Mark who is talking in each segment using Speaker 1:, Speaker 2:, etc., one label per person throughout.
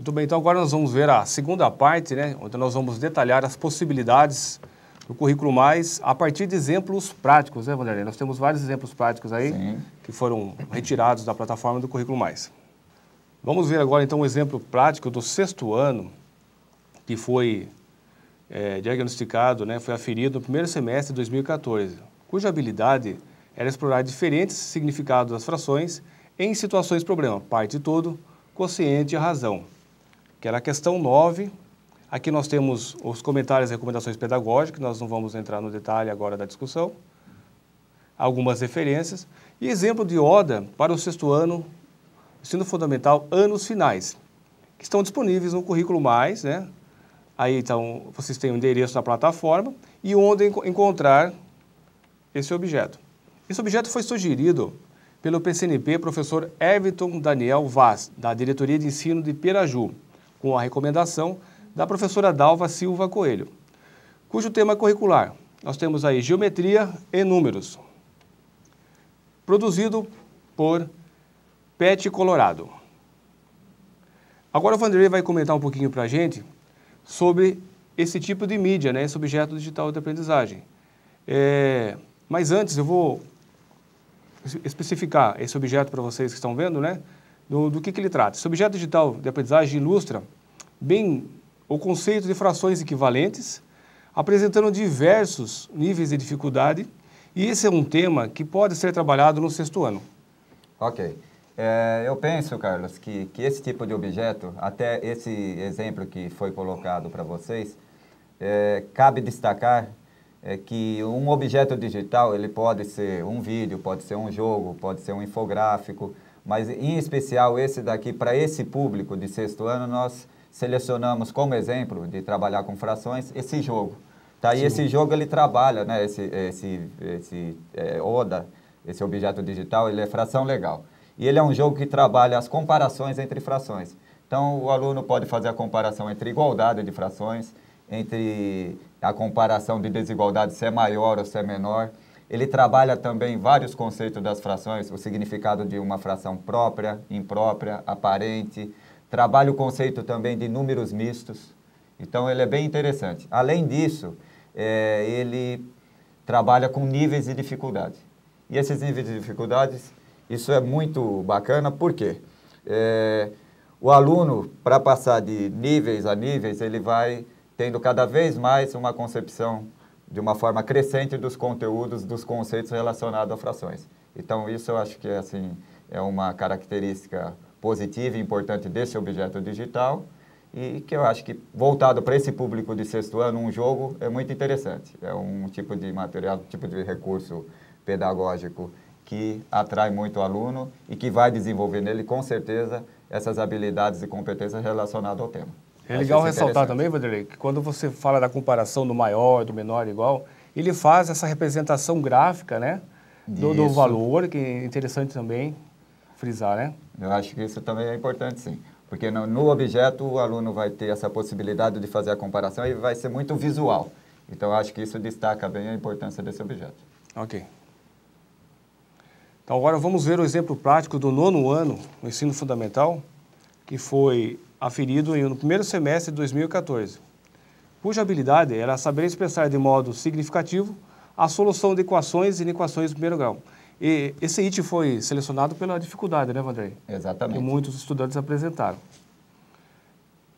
Speaker 1: Muito bem, então agora nós vamos ver a segunda parte, né, onde nós vamos detalhar as possibilidades do Currículo Mais a partir de exemplos práticos, né, Vanderlei? Nós temos vários exemplos práticos aí. Sim. Que foram retirados da plataforma do Currículo Mais. Vamos ver agora então um exemplo prático do sexto ano que foi diagnosticado, né, foi aferido no primeiro semestre de 2014, cuja habilidade era explorar diferentes significados das frações em situações problema, parte todo, quociente e razão, que era a questão 9. Aqui nós temos os comentários e recomendações pedagógicas, nós não vamos entrar no detalhe agora da discussão, algumas referências, e exemplo de ODA para o sexto ano, ensino fundamental, anos finais, que estão disponíveis no Currículo Mais, né? Aí então vocês têm o endereço da plataforma e onde encontrar esse objeto. Esse objeto foi sugerido pelo PCNP professor Everton Daniel Vaz, da Diretoria de Ensino de Piraju, com a recomendação da professora Dalva Silva Coelho, cujo tema curricular nós temos aí Geometria e Números, produzido por Pet Colorado. Agora o Vanderlei vai comentar um pouquinho para a gente sobre esse tipo de mídia, né, esse objeto digital de aprendizagem. Mas antes eu vou especificar esse objeto para vocês que estão vendo, né, do que ele trata. Esse objeto digital de aprendizagem ilustra bem o conceito de frações equivalentes, apresentando diversos níveis de dificuldade, e esse é um tema que pode ser trabalhado no sexto ano.
Speaker 2: Ok. Eu penso, Carlos, que esse tipo de objeto, até esse exemplo que foi colocado para vocês, cabe destacar que um objeto digital ele pode ser um vídeo, pode ser um jogo, pode ser um infográfico, mas em especial esse daqui, para esse público de sexto ano, nós selecionamos como exemplo de trabalhar com frações esse jogo. Tá? E esse jogo ele trabalha, né, ODA, esse objeto digital, ele é fração legal. E ele é um jogo que trabalha as comparações entre frações. Então, o aluno pode fazer a comparação entre igualdade de frações, entre a comparação de desigualdade, se é maior ou se é menor. Ele trabalha também vários conceitos das frações, o significado de uma fração própria, imprópria, aparente. Trabalha o conceito também de números mistos. Então, ele é bem interessante. Além disso, ele trabalha com níveis de dificuldade. E esses níveis de dificuldades, isso é muito bacana, por quê? O aluno, para passar de níveis a níveis, ele vai tendo cada vez mais uma concepção de uma forma crescente dos conteúdos, dos conceitos relacionados a frações. Então, isso eu acho que é uma característica positiva e importante desse objeto digital e que eu acho que, voltado para esse público de sexto ano, um jogo é muito interessante. É um tipo de material, um tipo de recurso pedagógico que atrai muito o aluno e que vai desenvolver nele, com certeza, essas habilidades e competências relacionadas ao tema.
Speaker 1: É legal ressaltar também, Vanderlei, que quando você fala da comparação do maior, do menor igual, ele faz essa representação gráfica, né, do valor, que é interessante também frisar, né?
Speaker 2: Eu acho que isso também é importante, sim. Porque no objeto o aluno vai ter essa possibilidade de fazer a comparação e vai ser muito visual. Então, eu acho que isso destaca bem a importância desse objeto.
Speaker 1: Ok. Então, agora vamos ver o exemplo prático do nono ano no ensino fundamental, que foi aferido no primeiro semestre de 2014, cuja habilidade era saber expressar de modo significativo a solução de equações e inequações de primeiro grau. E esse item foi selecionado pela dificuldade, né, Vanderlei?
Speaker 2: Exatamente.
Speaker 1: Que muitos estudantes apresentaram.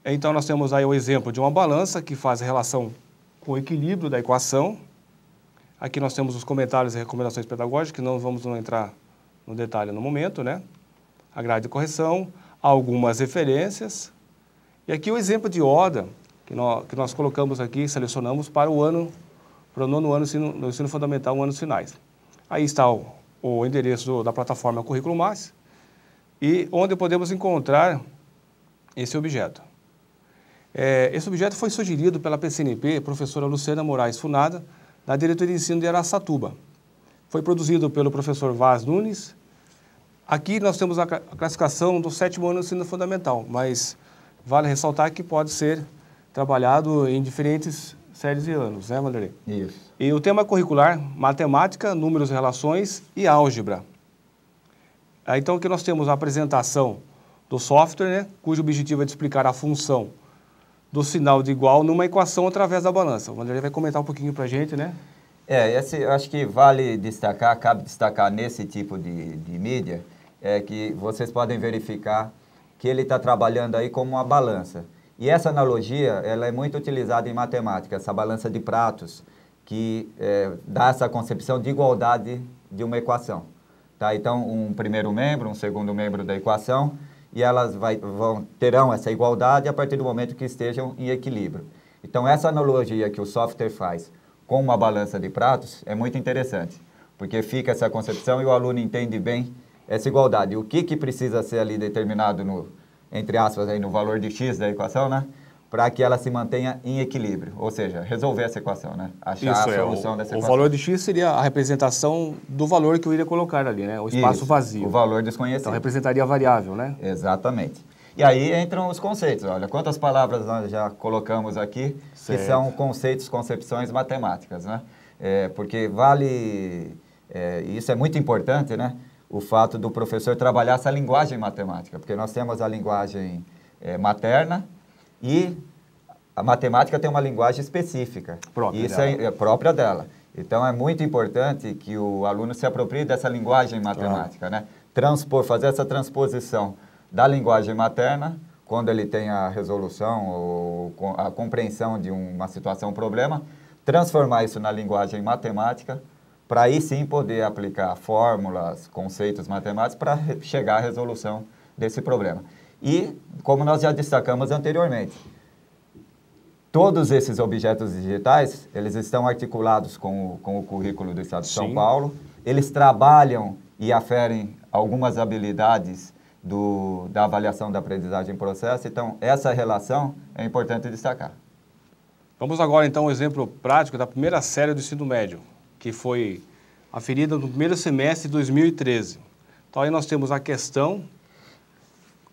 Speaker 1: Então, nós temos aí o exemplo de uma balança que faz a relação com o equilíbrio da equação. Aqui nós temos os comentários e recomendações pedagógicas, que não vamos entrar no detalhe no momento, né? A grade de correção, algumas referências. E aqui o exemplo de ODA, que nós colocamos aqui, selecionamos para o nono ano no ensino fundamental, anos finais. Aí está o endereço da plataforma Currículo Mais, e onde podemos encontrar esse objeto. Esse objeto foi sugerido pela PCNP, professora Luciana Moraes Funada, da Diretoria de Ensino de Araçatuba. Foi produzido pelo professor Vaz Nunes. Aqui nós temos a classificação do sétimo ano do ensino fundamental, mas vale ressaltar que pode ser trabalhado em diferentes séries de anos, né, Vanderlei?
Speaker 2: Isso.
Speaker 1: E o tema curricular, matemática, números e relações e álgebra. Então, aqui nós temos a apresentação do software, né, cujo objetivo é de explicar a função do sinal de igual numa equação através da balança. O Vanderlei vai comentar um pouquinho para a gente, né?
Speaker 2: Eu acho que vale destacar, cabe destacar nesse tipo de mídia, que vocês podem verificar que ele está trabalhando aí como uma balança. E essa analogia, ela é muito utilizada em matemática, essa balança de pratos, que dá essa concepção de igualdade de uma equação. Tá? Então, um primeiro membro, um segundo membro da equação, e elas terão essa igualdade a partir do momento que estejam em equilíbrio. Então, essa analogia que o software faz com uma balança de pratos é muito interessante, porque fica essa concepção e o aluno entende bem essa igualdade. O que precisa ser ali determinado, entre aspas, aí no valor de x da equação, né? Para que ela se mantenha em equilíbrio, ou seja, resolver essa equação, né? Achar a solução dessa equação.
Speaker 1: O valor de x seria a representação do valor que eu iria colocar ali, né? O espaço vazio.
Speaker 2: O valor desconhecido.
Speaker 1: Então, representaria a variável, né?
Speaker 2: Exatamente. E aí entram os conceitos. Olha, quantas palavras nós já colocamos aqui, certo, que são conceitos, concepções matemáticas, né? Porque isso é muito importante, né? O fato do professor trabalhar essa linguagem matemática, porque nós temos a linguagem materna, e a matemática tem uma linguagem específica. Isso é própria dela. Então, é muito importante que o aluno se aproprie dessa linguagem matemática, né? Fazer essa transposição da linguagem materna, quando ele tem a resolução ou a compreensão de uma situação, um problema, transformar isso na linguagem matemática, para aí sim poder aplicar fórmulas, conceitos matemáticos para chegar à resolução desse problema. E, como nós já destacamos anteriormente, todos esses objetos digitais, eles estão articulados com o currículo do Estado de São Paulo, eles trabalham e aferem algumas habilidades da avaliação da aprendizagem em processo, então essa relação é importante destacar.
Speaker 1: Vamos agora então ao exemplo prático da primeira série do ensino médio, que foi aferida no primeiro semestre de 2013. Então aí nós temos a questão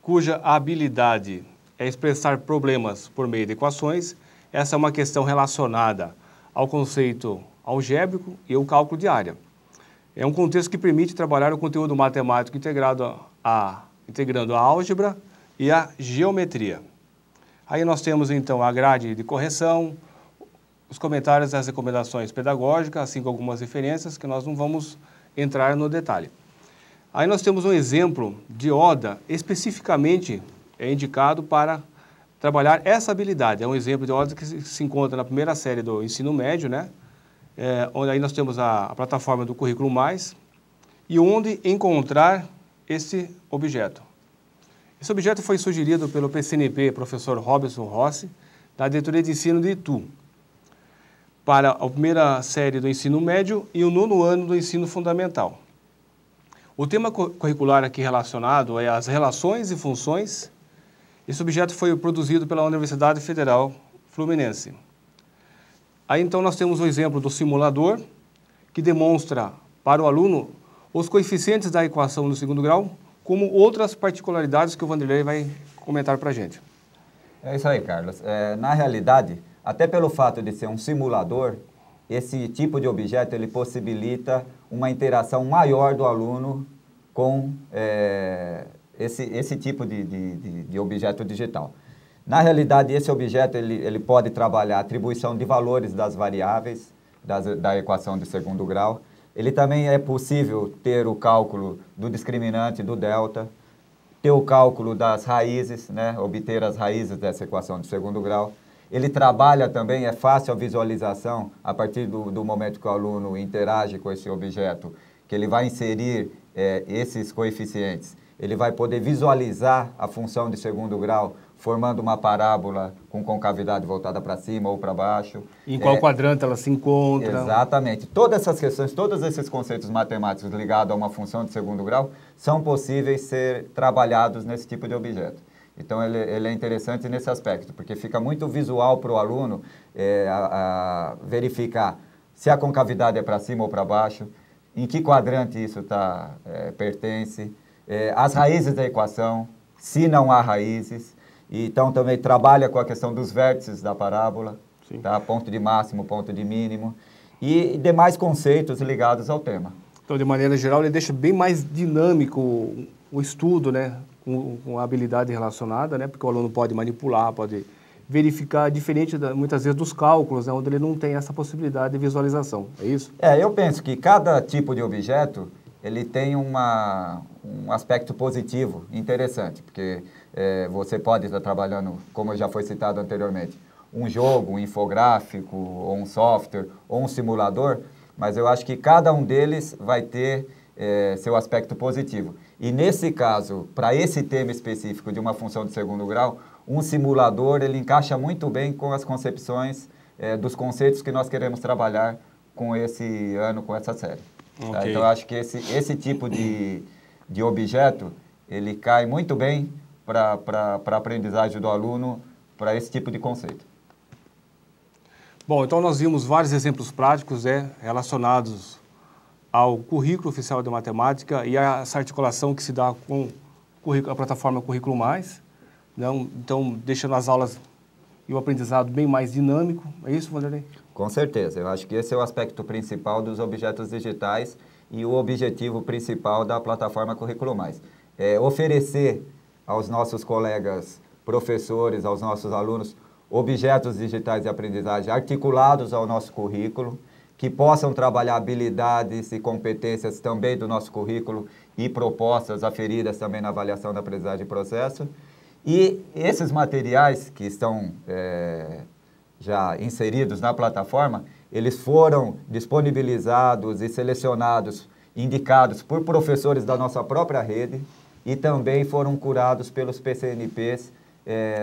Speaker 1: cuja habilidade é expressar problemas por meio de equações. Essa é uma questão relacionada ao conceito algébrico e ao cálculo de área. É um contexto que permite trabalhar o conteúdo matemático integrando a álgebra e a geometria. Aí nós temos então a grade de correção, os comentários e as recomendações pedagógicas, assim como algumas referências que nós não vamos entrar no detalhe. Aí nós temos um exemplo de ODA especificamente indicado para trabalhar essa habilidade. É um exemplo de ODA que se encontra na primeira série do ensino médio, né? Onde aí nós temos a plataforma do Currículo Mais e onde encontrar esse objeto. Esse objeto foi sugerido pelo PCNP, professor Robson Rossi, da diretoria de ensino de Itu, para a primeira série do ensino médio e o 9º ano do ensino fundamental. O tema curricular aqui relacionado é as relações e funções. Esse objeto foi produzido pela Universidade Federal Fluminense. Aí então nós temos o exemplo do simulador, que demonstra para o aluno os coeficientes da equação no segundo grau, como outras particularidades que o Vanderlei vai comentar para a gente.
Speaker 2: É isso aí, Carlos. Na realidade, até pelo fato de ser um simulador, esse tipo de objeto ele possibilita uma interação maior do aluno com esse tipo de objeto digital. Na realidade, esse objeto ele pode trabalhar a atribuição de valores das variáveis da equação de segundo grau. Ele também é possível ter o cálculo do discriminante, do delta, ter o cálculo das raízes, né, obter as raízes dessa equação de segundo grau. Ele trabalha também, é fácil a visualização a partir do momento que o aluno interage com esse objeto, que ele vai inserir esses coeficientes. Ele vai poder visualizar a função de segundo grau, formando uma parábola com concavidade voltada para cima ou para baixo.
Speaker 1: Em qual quadrante ela se encontra.
Speaker 2: Exatamente. Todas essas questões, todos esses conceitos matemáticos ligados a uma função de segundo grau são possíveis ser trabalhados nesse tipo de objeto. Então, ele é interessante nesse aspecto, porque fica muito visual para o aluno verificar se a concavidade é para cima ou para baixo, em que quadrante isso pertence, as raízes da equação, se não há raízes. Então, também trabalha com a questão dos vértices da parábola, tá? Ponto de máximo, ponto de mínimo, e demais conceitos ligados ao tema.
Speaker 1: Então, de maneira geral, ele deixa bem mais dinâmico o estudo, né? com a habilidade relacionada, né? Porque o aluno pode manipular, pode verificar, diferente muitas vezes dos cálculos, né? Onde ele não tem essa possibilidade de visualização, é isso?
Speaker 2: Eu penso que cada tipo de objeto, ele tem um aspecto positivo, interessante, porque você pode estar trabalhando, como já foi citado anteriormente, um jogo, um infográfico, ou um software, ou um simulador, mas eu acho que cada um deles vai ter seu aspecto positivo. E nesse caso, para esse tema específico de uma função de segundo grau, um simulador ele encaixa muito bem com as concepções dos conceitos que nós queremos trabalhar com esse ano, com essa série.
Speaker 1: Okay.
Speaker 2: Tá? Então, eu acho que esse tipo de objeto, ele cai muito bem para a aprendizagem do aluno, para esse tipo de conceito.
Speaker 1: Bom, então nós vimos vários exemplos práticos relacionados ao currículo oficial de matemática e a essa articulação que se dá com a plataforma Currículo Mais, né? Então deixando as aulas e o aprendizado bem mais dinâmico, é isso, Vanderlei?
Speaker 2: Com certeza, eu acho que esse é o aspecto principal dos objetos digitais e o objetivo principal da plataforma Currículo Mais. Oferecer aos nossos colegas professores, aos nossos alunos, objetos digitais de aprendizagem articulados ao nosso currículo, que possam trabalhar habilidades e competências também do nosso currículo e propostas aferidas também na avaliação da aprendizagem e processo. E esses materiais que estão já inseridos na plataforma, eles foram disponibilizados e selecionados, indicados por professores da nossa própria rede e também foram curados pelos PCNPs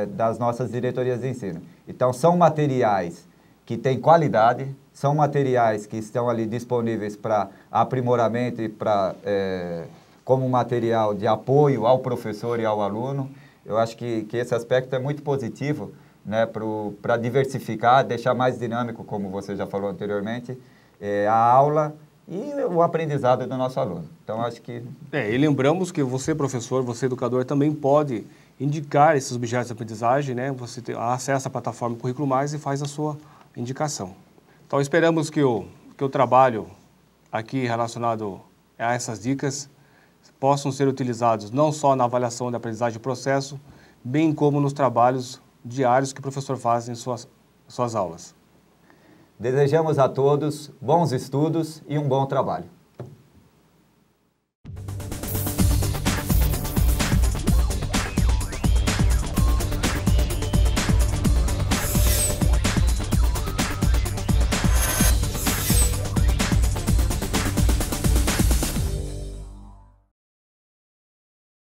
Speaker 2: das nossas diretorias de ensino. Então, são materiais que têm qualidade, são materiais que estão ali disponíveis para aprimoramento e como material de apoio ao professor e ao aluno. Eu acho que esse aspecto é muito positivo, né, para diversificar, deixar mais dinâmico, como você já falou anteriormente, a aula e o aprendizado do nosso aluno. Então, acho que...
Speaker 1: E lembramos que você, professor, você, educador, também pode indicar esses objetos de aprendizagem, né? Você acessa a plataforma Currículo Mais e faz a sua indicação. Então, esperamos que o trabalho aqui relacionado a essas dicas possam ser utilizados não só na avaliação da aprendizagem do processo, bem como nos trabalhos diários que o professor faz em suas aulas.
Speaker 2: Desejamos a todos bons estudos e um bom trabalho.